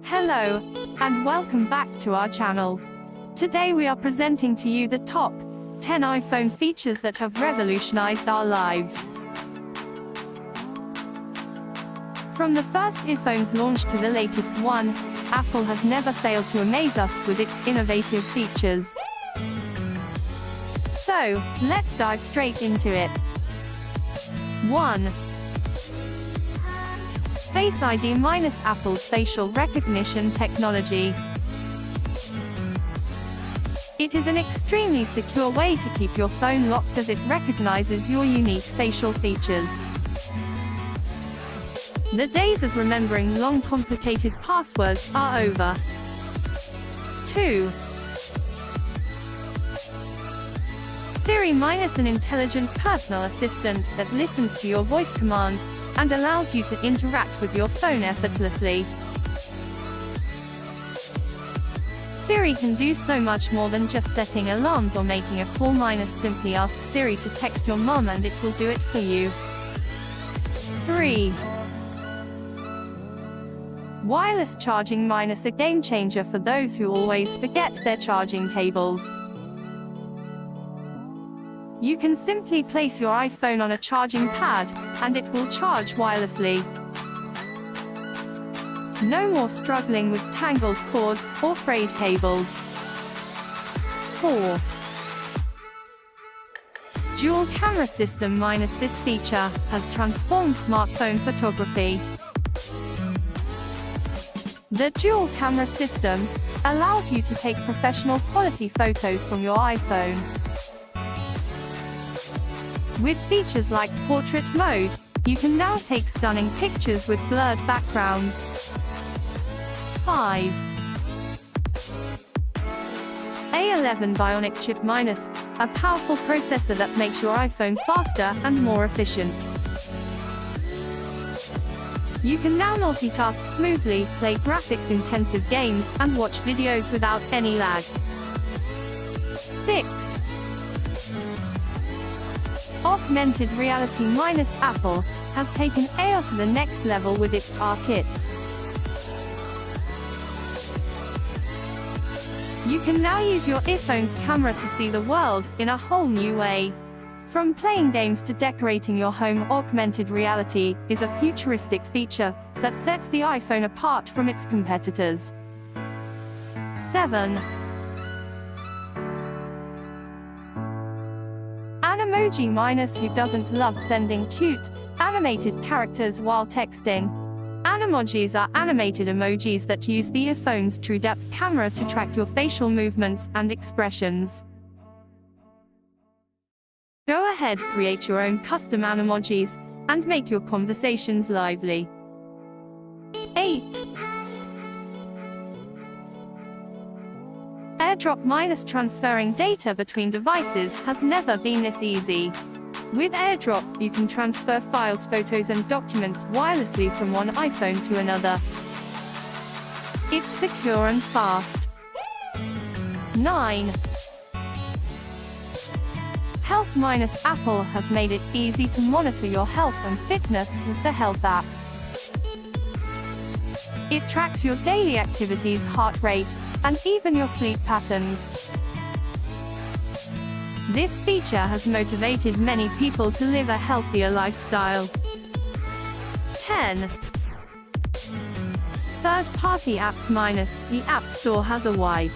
Hello, and welcome back to our channel. Today we are presenting to you the top 10 iPhone features that have revolutionized our lives. From the first iPhone's launch to the latest one, Apple has never failed to amaze us with its innovative features. So, let's dive straight into it. 1. Face ID minus Apple's facial recognition technology. It is an extremely secure way to keep your phone locked as it recognizes your unique facial features. The days of remembering long, complicated passwords are over. 2. Siri minus an intelligent personal assistant that listens to your voice commands and allows you to interact with your phone effortlessly. Siri can do so much more than just setting alarms or making a call. Minus simply ask Siri to text your mom and it will do it for you. 3. Wireless charging minus a game changer for those who always forget their charging cables. You can simply place your iPhone on a charging pad, and it will charge wirelessly. No more struggling with tangled cords or frayed cables. 4. Dual camera system minus this feature has transformed smartphone photography. The dual camera system allows you to take professional quality photos from your iPhone. With features like portrait mode, you can now take stunning pictures with blurred backgrounds. 5. A11 Bionic chip minus a powerful processor that makes your iPhone faster and more efficient. You can now multitask smoothly, play graphics-intensive games, and watch videos without any lag. 6. Augmented reality minus Apple has taken AR to the next level with its AR kit. You can now use your iPhone's camera to see the world in a whole new way. From playing games to decorating your home, augmented reality is a futuristic feature that sets the iPhone apart from its competitors. 7. Emoji minus who doesn't love sending cute, animated characters while texting? Animojis are animated emojis that use the iPhone's true-depth camera to track your facial movements and expressions. Go ahead, create your own custom animojis, and make your conversations lively. 8. AirDrop minus transferring data between devices has never been this easy. With AirDrop, you can transfer files, photos, and documents wirelessly from one iPhone to another. It's secure and fast. 9. Health minus Apple has made it easy to monitor your health and fitness with the Health app. It tracks your daily activities, heart rate, and even your sleep patterns. This feature has motivated many people to live a healthier lifestyle. 10. Third-party apps minus the App Store has a wide